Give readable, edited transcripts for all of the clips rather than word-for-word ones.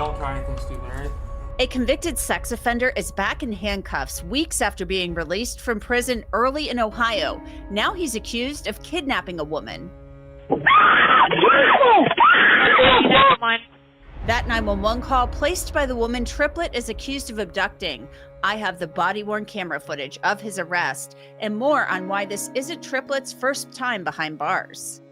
Don't try anything stupid, all right? A convicted sex offender is back in handcuffs weeks after being released from prison early in Ohio. Now he's accused of kidnapping a woman. That 911 call placed by the woman Triplett is accused of abducting. I have the body-worn camera footage of his arrest and more on why this isn't Triplett's first time behind bars.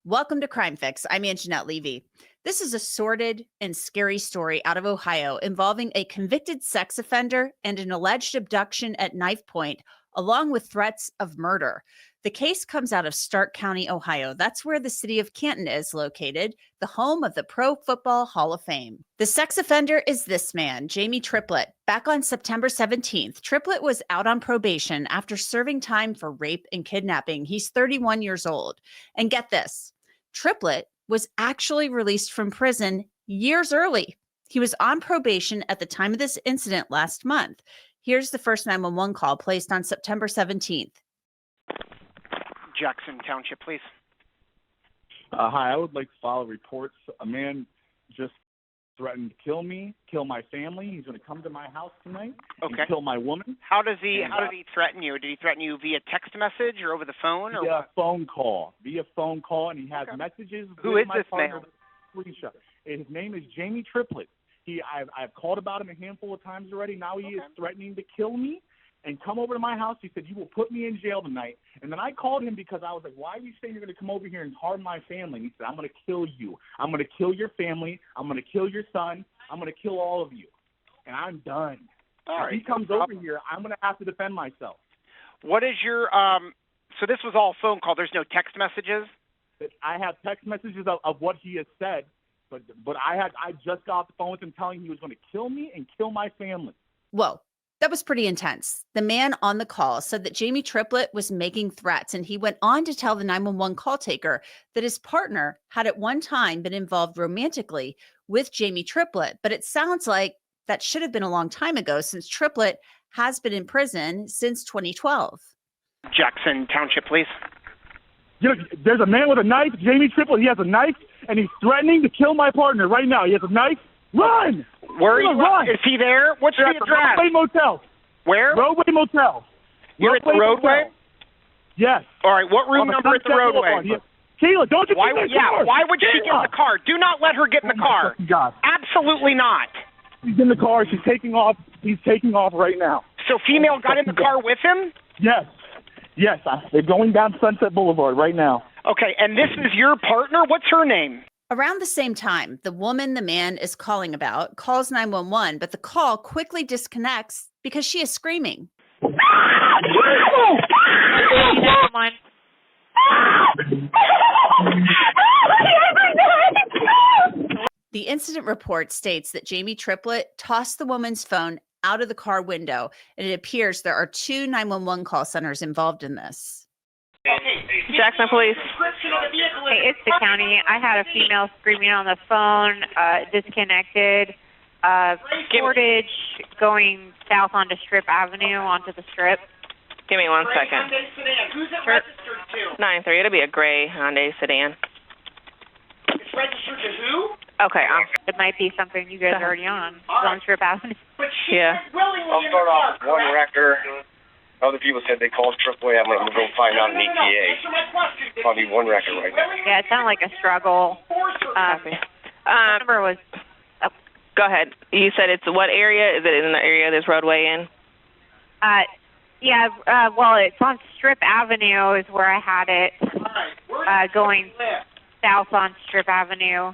Welcome to Crime Fix. I'm Angenette Levy. This is a sordid and scary story out of Ohio involving a convicted sex offender and an alleged abduction at knife point, along with threats of murder. The case comes out of Stark County, Ohio. That's where the city of Canton is located, the home of the Pro Football Hall of Fame. The sex offender is this man, Jamie Triplett. Back on September 17th, Triplett was out on probation after serving time for rape and kidnapping. He's 31 years old. And get this, Triplett was actually released from prison years early. He was on probation at the time of this incident last month. Here's the first 911 call placed on September 17th. Jackson Township, please. Hi, I would like to file reports. A man just threatened to kill me, kill my family. He's going to come to my house tonight and kill my woman. How did he threaten you? Did he threaten you via text message or over the phone? Or via phone call, and he has messages. Who is this man? Screenshot. His name is Jamie Triplett. I've called about him a handful of times already. Now he is threatening to kill me and come over to my house. He said, "You will put me in jail tonight." And then I called him because I was like, "Why are you saying you're going to come over here and harm my family?" And he said, "I'm going to kill you. I'm going to kill your family. I'm going to kill your son. I'm going to kill all of you." And I'm done. If he comes over here, I'm going to have to defend myself. What is your so this was all phone call. There's no text messages? I have text messages of what he has said, but I just got off the phone with him telling him he was going to kill me and kill my family. Whoa. That was pretty intense. The man on the call said that Jamie Triplett was making threats, and he went on to tell the 911 call taker that his partner had at one time been involved romantically with Jamie Triplett. But it sounds like that should have been a long time ago, since Triplett has been in prison since 2012. Jackson Township, please. There's a man with a knife, Jamie Triplett. He has a knife, and he's threatening to kill my partner right now. He has a knife. Run! Where are you? Run. Is he there? What's the address? Roadway Motel. Where? Roadway Motel. You're at the roadway? Motel. Yes. All right. What room number at the roadway? Kayla, don't you get in the car? Why would she get in the car? Do not let her get in the car. God. Absolutely not. She's in the car. She's taking off. He's taking off right now. So female got in the car with him? Yes. Yes. They're going down Sunset Boulevard right now. Okay. And this is your partner? What's her name? Around the same time, the woman the man is calling about calls 911, but the call quickly disconnects because she is screaming. The incident report states that Jamie Triplett tossed the woman's phone out of the car window, and it appears there are two 911 call centers involved in this. Jackson Police. Hey, it's the county. I had a female screaming on the phone, disconnected, footage going south onto Strip Avenue, onto the Strip. Give me 1 second. Who's it Sure. registered to? 9-3. It'll be a gray Hyundai sedan. It's registered to who? Okay. It might be something you guys are already on. It's on Strip Avenue. But she Yeah. said willingly I'll in start the off car. with one record. Other people said they called AAA. I'm going to go find out in ETA. Answer my question. Probably one record right now. Yeah, it sounded like a struggle. Copy. The number was... Go ahead. You said it's what area? Is it in the area this roadway in? Well, it's on Strip Avenue is where I had it, going south on Strip Avenue.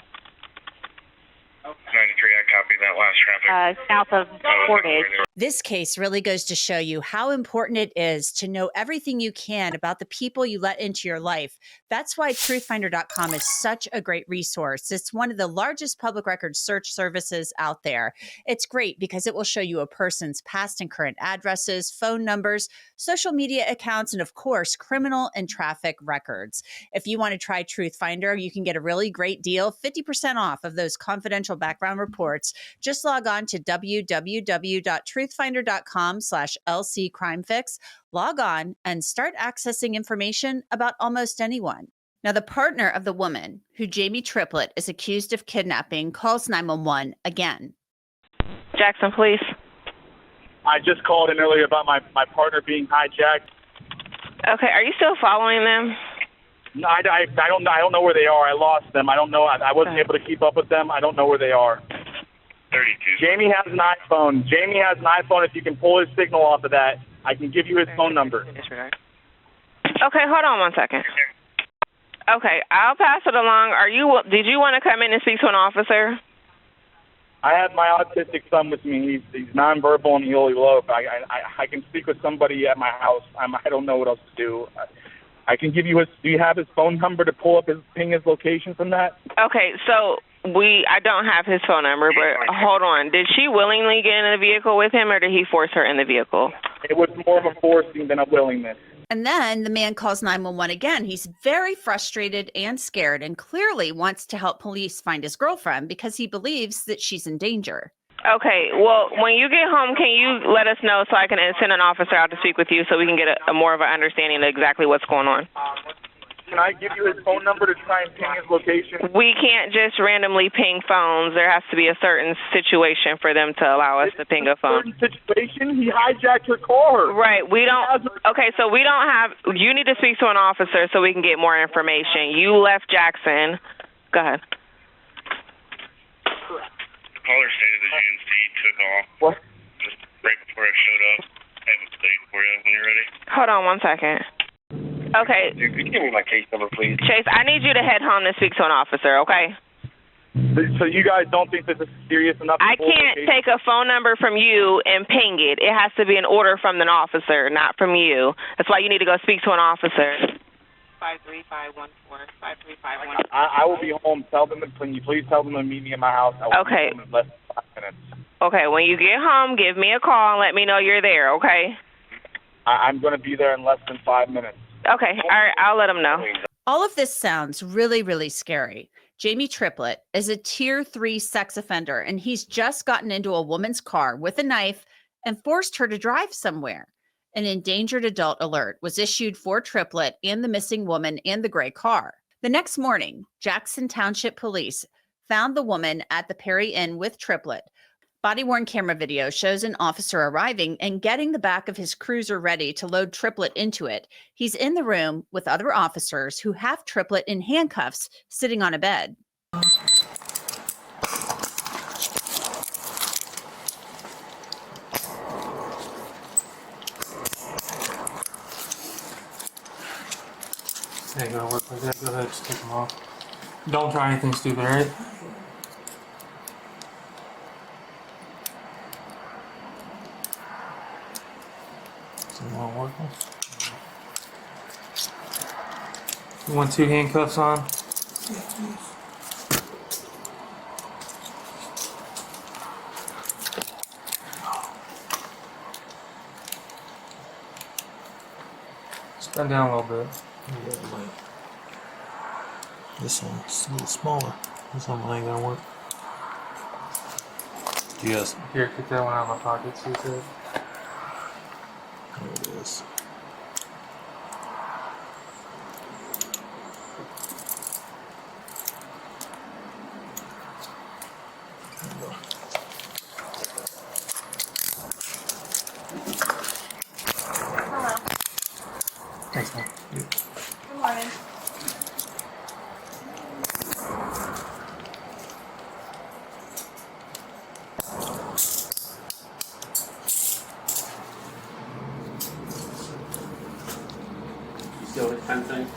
93, I copy that last traffic. South of Portage. This case really goes to show you how important it is to know everything you can about the people you let into your life. That's why truthfinder.com is such a great resource. It's one of the largest public record search services out there. It's great because it will show you a person's past and current addresses, phone numbers, social media accounts, and of course, criminal and traffic records. If you want to try Truth Finder, you can get a really great deal, 50% off of those confidential background background reports, just log on to www.truthfinder.com/LCCrimeFix, log on, and start accessing information about almost anyone. Now, the partner of the woman who Jamie Triplett is accused of kidnapping calls 911 again. Jackson Police. I just called in earlier about my partner being hijacked. Okay, are you still following them? No, I don't know where they are. I lost them. I don't know. I wasn't able to keep up with them. I don't know where they are. 32. Jamie has an iPhone. If you can pull his signal off of that, I can give you his phone number. Okay, hold on one second. Okay, I'll pass it along. Did you want to come in and speak to an officer? I have my autistic son with me. He's nonverbal and he'll elope. I can speak with somebody at my house. I don't know what else to do. I can give you do you have his phone number to ping his location from that? Okay, so I don't have his phone number, but hold on. Did she willingly get in the vehicle with him, or did he force her in the vehicle? It was more of a forcing than a willingness. And then the man calls 911 again. He's very frustrated and scared and clearly wants to help police find his girlfriend because he believes that she's in danger. Okay, well, when you get home, can you let us know so I can send an officer out to speak with you so we can get a more of an understanding of exactly what's going on? Can I give you his phone number to try and ping his location? We can't just randomly ping phones. There has to be a certain situation for them to allow us to ping a phone. Certain situation? He hijacked her car. Right. We don't. Okay, so we don't have. You need to speak to an officer so we can get more information. You left Jackson. Go ahead. The caller stated the GNC took off. What? Just right before I showed up. I have a date for you when you're ready. Hold on one second. Okay. Dude, could you give me my case number, please? Chase, I need you to head home to speak to an officer, okay? So you guys don't think this is serious enough? I can't take a phone number from you and ping it. It has to be an order from an officer, not from you. That's why you need to go speak to an officer. 53514. 53514. I will be home. Tell them, can you please tell them to meet me at my house? I will Okay. be home in less than 5 minutes. Okay, when you get home, give me a call and let me know you're there, okay? I'm going to be there in less than 5 minutes. Okay, all right, I'll let them know. All of this sounds really, really scary. Jamie Triplett is a tier 3 sex offender, and he's just gotten into a woman's car with a knife and forced her to drive somewhere. An endangered adult alert was issued for Triplett and the missing woman and the gray car. The next morning, Jackson Township Police found the woman at the Perry Inn with Triplett. Body-worn camera video shows an officer arriving and getting the back of his cruiser ready to load Triplett into it. He's in the room with other officers who have Triplett in handcuffs sitting on a bed. Ain't gonna work like that. Go ahead, just take them off. Don't try anything stupid, alright? Not working. You want 2 handcuffs on? Bend down a little bit. This one's a little smaller. This one ain't gonna work. Yes. Here, kick that one out of my pocket, see that? There it is. Thanks, man. Good morning. Still the 10 thing?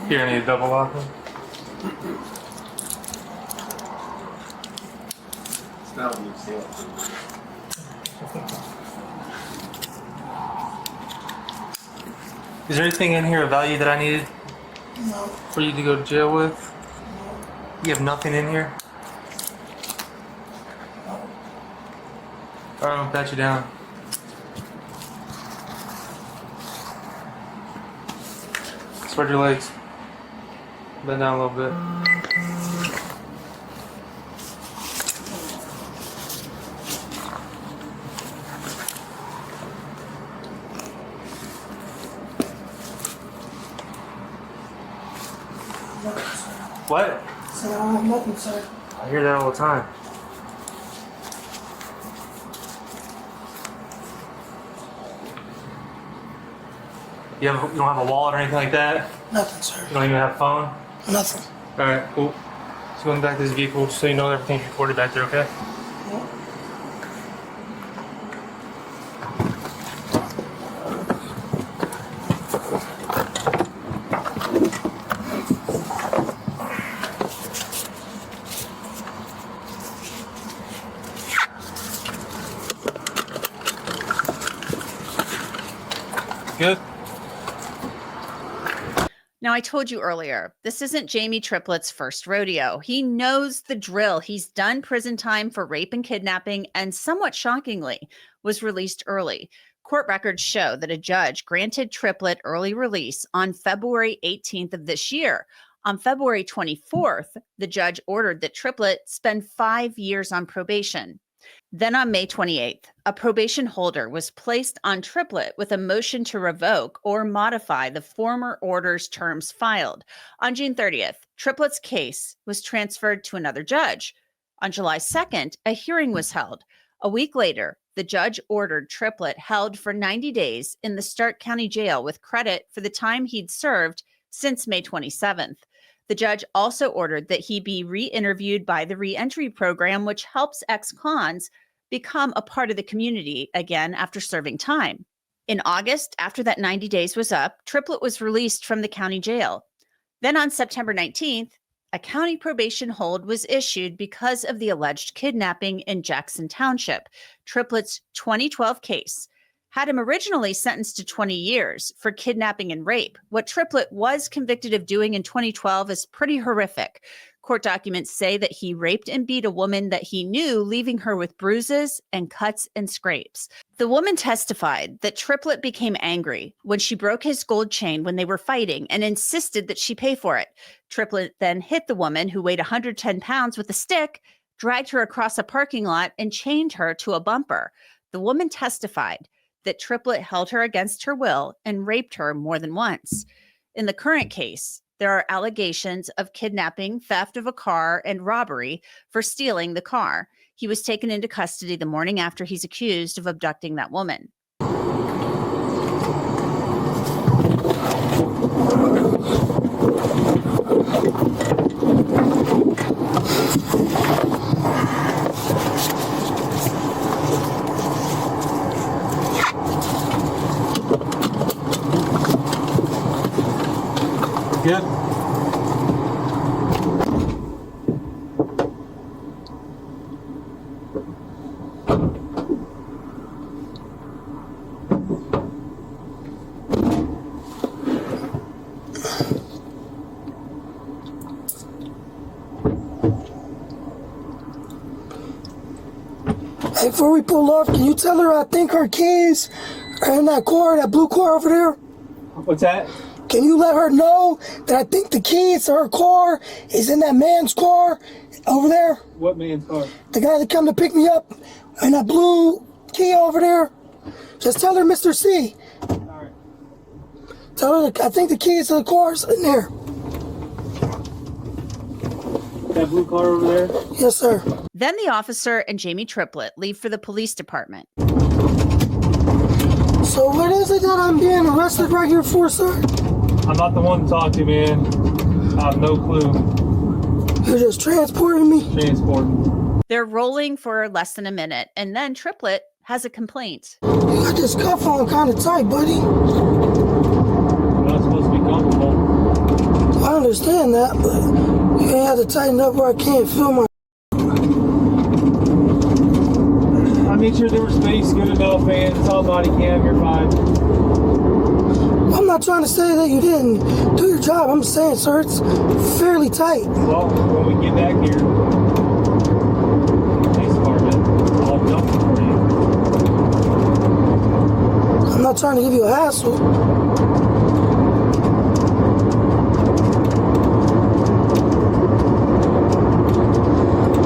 Here, I need a double lock one. It's not when you see it. Is there anything in here of value that I needed? No. For you to go to jail with? You have nothing in here? Alright, I'll pat you down. Spread your legs. Bend down a little bit. What? So I have nothing, sir. I hear that all the time. You don't have a wallet or anything like that? Nothing, sir. You don't even have a phone? Nothing. Alright, cool. So going back to this vehicle, just so you know everything's recorded back there, okay? Yeah. Good? Now, I told you earlier, this isn't Jamie Triplett's first rodeo. He knows the drill. He's done prison time for rape and kidnapping, and somewhat shockingly, was released early. Court records show that a judge granted Triplett early release on February 18th of this year. On February 24th, the judge ordered that Triplett spend 5 years on probation. Then on May 28th, a probation holder was placed on Triplett with a motion to revoke or modify the former order's terms filed. On June 30th, Triplett's case was transferred to another judge. On July 2nd, a hearing was held. A week later, the judge ordered Triplett held for 90 days in the Stark County Jail with credit for the time he'd served since May 27th. The judge also ordered that he be re-interviewed by the reentry program, which helps ex-cons become a part of the community again after serving time. In August, after that 90 days was up, Triplett was released from the county jail. Then on September 19th, a county probation hold was issued because of the alleged kidnapping in Jackson Township. Triplett's 2012 case had him originally sentenced to 20 years for kidnapping and rape. What Triplett was convicted of doing in 2012 is pretty horrific. Court documents say that he raped and beat a woman that he knew, leaving her with bruises and cuts and scrapes. The woman testified that Triplett became angry when she broke his gold chain when they were fighting and insisted that she pay for it. Triplett then hit the woman, who weighed 110 pounds, with a stick, dragged her across a parking lot, and chained her to a bumper. The woman testified that Triplett held her against her will and raped her more than once. In the current case, there are allegations of kidnapping, theft of a car, and robbery for stealing the car. He was taken into custody the morning after he's accused of abducting that woman. Good? Hey, before we pull off, can you tell her I think her keys are in that car, that blue car over there? What's that? Can you let her know that I think the keys to her car is in that man's car over there? What man's car? The guy that come to pick me up in that blue key over there. Just tell her, Mr. C. Alright. Tell her that I think the keys to the car's in there. That blue car over there? Yes, sir. Then the officer and Jamie Triplett leave for the police department. So what is it that I'm being arrested right here for, sir? I'm not the one to talk to, man. I have no clue. You're just transporting me? Transporting. They're rolling for less than a minute, and then Triplett has a complaint. You got this cuff on kind of tight, buddy. You're not supposed to be comfortable. I understand that, but you ain't have to tighten up where I can't feel my... I made sure there was space, good enough, man. It's all body cam, you're fine. I'm not trying to say that you didn't do your job. I'm saying, sir, it's fairly tight. Well, when we get back here, police department, I'll dump it for you. I'm not trying to give you a hassle.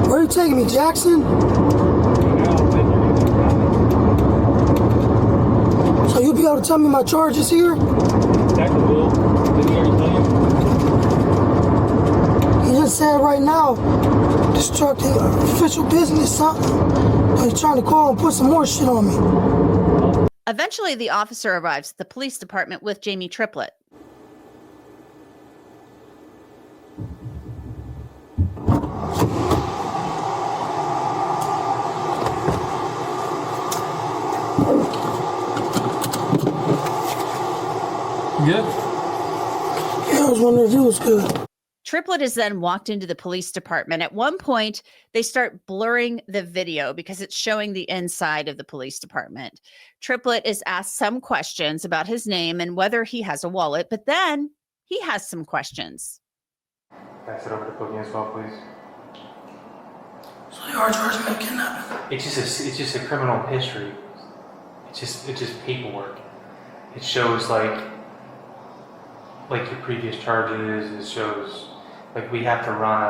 Where are you taking me, Jackson? So you'll be able to tell me my charges here? Detective will. Did he already tell you? He of saying right now, destructing official business, something. He's trying to call and put some more shit on me. Eventually, the officer arrives at the police department with Jamie Triplett. Good? Yeah, I was wondering if it was good. Triplett is then walked into the police department. At one point, they start blurring the video because it's showing the inside of the police department. Triplett is asked some questions about his name and whether he has a wallet, but then he has some questions. Pass it over to Boogie as well, please. So you are charging me with kidnapping? It's just a criminal history. It's just paperwork. It shows like your previous charges. It shows like we have to run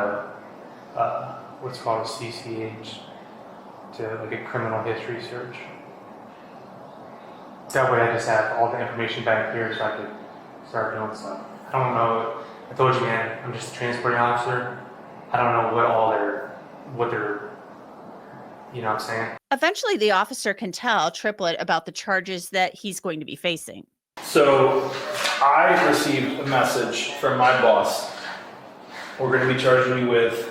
a what's called a CCH to like a criminal history search. That way I just have all the information back here so I could start doing stuff. I don't know. I told you, man, I'm just a transporting officer. I don't know what they're, you know what I'm saying? Eventually, the officer can tell Triplett about the charges that he's going to be facing. So I received a message from my boss. We're going to be charging you with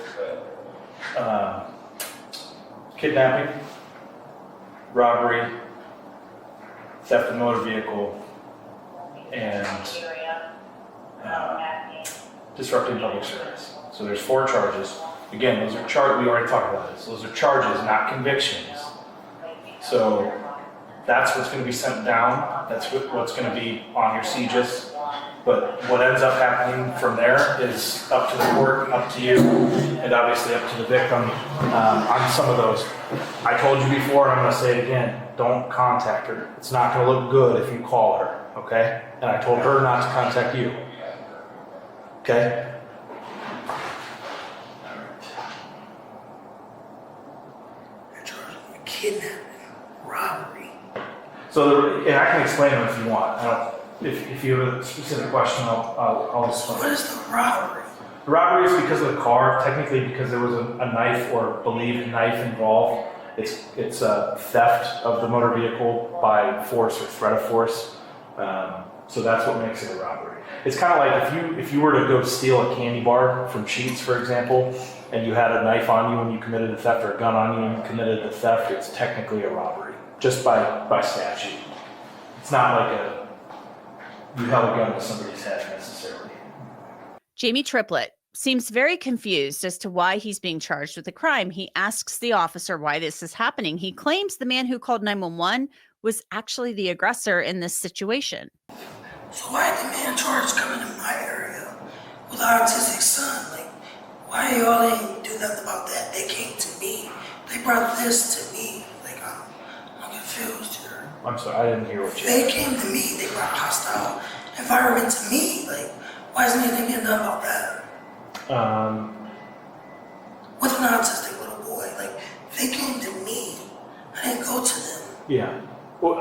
kidnapping, robbery, theft of motor vehicle, and disrupting public service. So there's 4 charges. Again, those are we already talked about this. Those are charges, not convictions. So that's what's going to be sent down. That's what's going to be on your CJIS. But what ends up happening from there is up to the court, up to you, and obviously up to the victim on some of those. I told you before, and I'm going to say it again, don't contact her. It's not going to look good if you call her, okay? And I told her not to contact you, okay? You're charging me with kidnapping, robbery. So, and I can explain them if you want. If you have a specific question, I'll explain. What is the robbery? The robbery is because of the car, technically because there was a knife or believed knife involved. It's a theft of the motor vehicle by force or threat of force. So that's what makes it a robbery. It's kind of like if you were to go steal a candy bar from Sheetz, for example, and you had a knife on you and you committed a theft, or a gun on you and you committed a theft, it's technically a robbery, just by statute. It's not like you held a gun to somebody's head necessarily. Jamie Triplett seems very confused as to why he's being charged with a crime. He asks the officer why this is happening. He claims the man who called 911 was actually the aggressor in this situation. So why did the man charged coming in my area with our autistic son? Like, why y'all ain't do nothing about that? They came to me. They brought this to me. Like, I'm confused here. I'm sorry, I didn't hear what you They came to me. They brought a hostile environment to me. Like, why isn't anything getting done about that? With an autistic little boy, like, they came to me. I didn't go to them. Yeah. What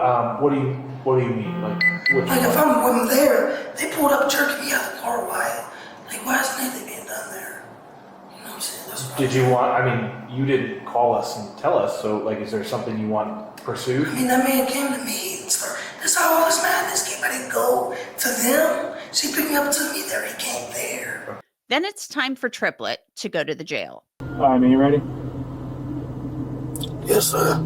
do you mean? Like if I'm there, they pulled up jerking me out of the car. Why? Like, why isn't anything being done there? You know what I'm saying? That's what Did you want? I mean, you didn't call us and tell us. So, like, is there something you want pursued? I mean, that man came to me and started. That's how all this madness came. I didn't go to them. She picked me up and took me there. He came there. Then it's time for Triplett to go to the jail. All right, man, you ready? Yes, sir.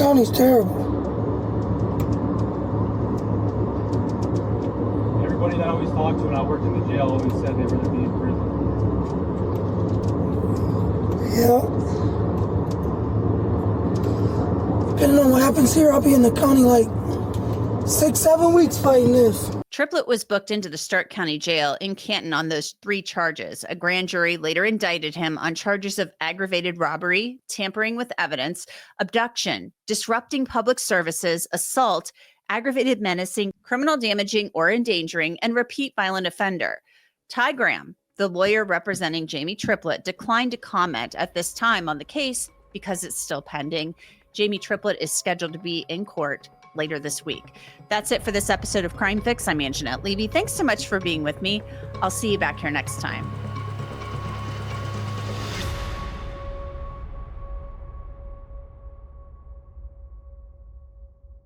county's terrible. Everybody that I always talked to when I worked in the jail always said they'd rather be in prison. Yeah. Depending on what happens here, I'll be in the county like 6-7 weeks fighting this. Triplett was booked into the Stark County Jail in Canton on those 3 charges. A grand jury later indicted him on charges of aggravated robbery, tampering with evidence, abduction, disrupting public services, assault, aggravated menacing, criminal damaging or endangering, and repeat violent offender. Ty Graham, the lawyer representing Jamie Triplett, declined to comment at this time on the case because it's still pending. Jamie Triplett is scheduled to be in court later this week. That's it for this episode of Crime Fix. I'm Angenette Levy. Thanks so much for being with me. I'll see you back here next time.